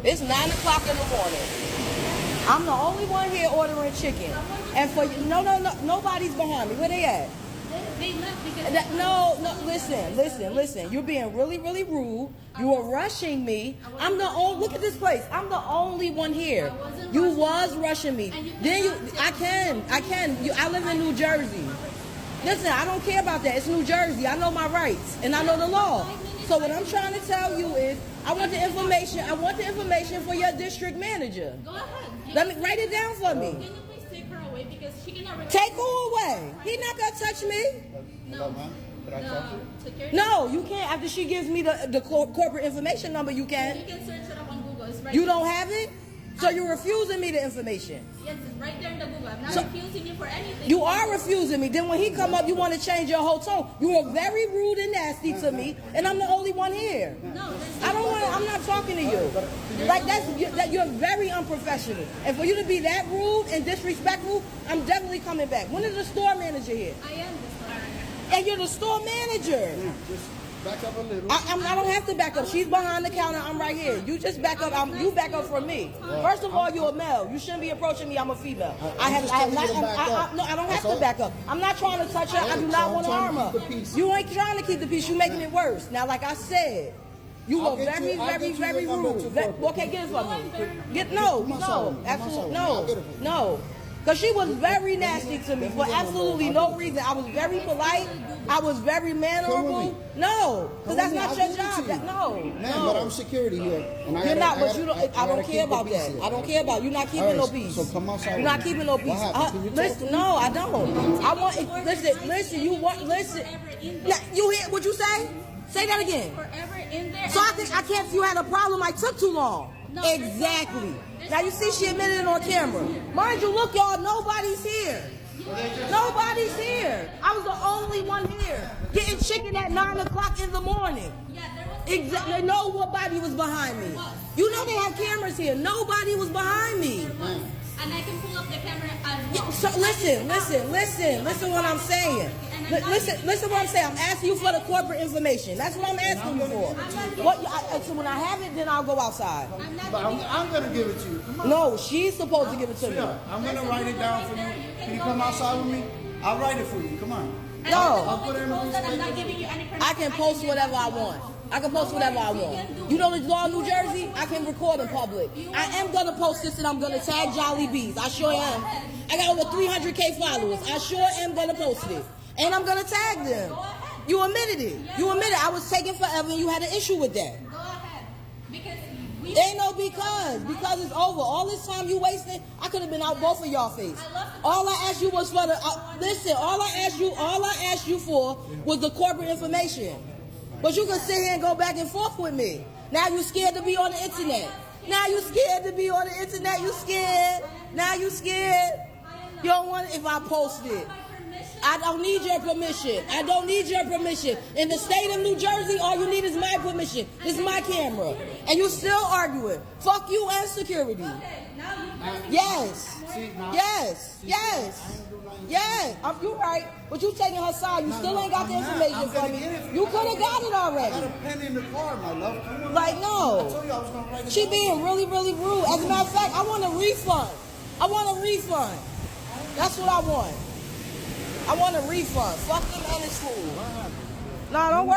It's 9 o'clock in the morning. I'm the only one here ordering chicken. And for you, no, nobody's behind me. Where they at? They left because... No, listen. You're being really, really rude. You are rushing me. I'm the only, look at this place. I'm the only one here. You was rushing me. I can. I live in New Jersey. Listen, I don't care about that. It's New Jersey. I know my rights and I know the law. So what I'm trying to tell you is, I want the information. I want the information for your district manager. Go ahead. Let me write it down for me. Can you please take her away because she cannot... Take who away? He not gonna touch me. No. No, you can't. After she gives me the corporate information number, you can. You can search it up on Google. It's right You there. don't have it? So you're refusing me the information. Yes, it's right there in the Google. I'm not refusing you for anything. You are refusing me. Then when he come up, you want to change your whole tone. You are very rude and nasty to me, and I'm the only one here. No, I don't want. I'm not talking to you. Like you're very unprofessional. And for you to be that rude and disrespectful, I'm definitely coming back. When is the store manager here? I am the store manager. And you're the store manager. Just back up a little. I don't have to back up. She's behind the counter. I'm right here. You just back up. You back up from me. First of all, you're a male. You shouldn't be approaching me. I'm a female. I don't have to back up. I'm not trying to touch her. I do not want to harm her. You ain't trying to keep the peace. You're making it worse. Now, like I said, you were very, very rude. Okay, get it from me. Absolutely no. Because she was very nasty to me for absolutely no reason. I was very polite. I was very mannerable. No, because that's not your job. No. But I'm security here. You're not, but you don't. I don't care about that. I don't care about. You're not keeping no peace. So come outside. You're not keeping no peace. Listen, no, I don't. I want. Listen. You want. Listen. You hear what you say? Say that again. Forever in there. So I can't. You had a problem. I took too long. No, Exactly. Now you see she admitted it on camera. Mind you, look, y'all, nobody's here. Nobody's here. I was the only one here. Getting chicken at 9 o'clock in the morning. Yeah, there was... Exactly. Nobody was behind me. You know they have cameras here. Nobody was behind me. And I can pull up the camera as well. So listen what I'm saying. Listen what I'm saying. I'm asking you for the corporate information. That's what I'm asking you for. So when I have it, then I'll go outside. But I'm going to give it to you. Come on. No, she's supposed to give it to me. Yeah, I'm going to write it down for you. Can you come outside with me? I'll write it for you. Come on. And No. I'll put it in I'm not giving you any permission. I can post whatever I want. I can post whatever I want. You know the law in New Jersey? I can record in public. I am going to post this and I'm going to tag Jollibees. I sure am. I got over 300K followers. I sure am going to post it. And I'm going to tag them. You admitted it. You admitted I was taking forever and you had an issue with that. Go ahead. Because we... Ain't no because. Because it's over. All this time you wasted, I could have been out both of y'all face. All I asked you was for the... listen, all I asked you for was the corporate information. But you can sit here and go back and forth with me. Now you scared to be on the internet. Now you scared to be on the internet. You scared. Now you scared. You don't want it if I post it. I don't need your permission. I don't need your permission. In the state of New Jersey, all you need is my permission. This is my camera. And you still arguing. Fuck you and security. Yes. You're right. But you taking her side. You still ain't got the information from me. You could have got it already. I got a pen in the car, my love. Come on. Like, no. I told you I was going to write it She down. being really, really rude. As a matter of fact, I want a refund. That's what I want. I want a refund. Fuck them and it's food. Nah, don't worry.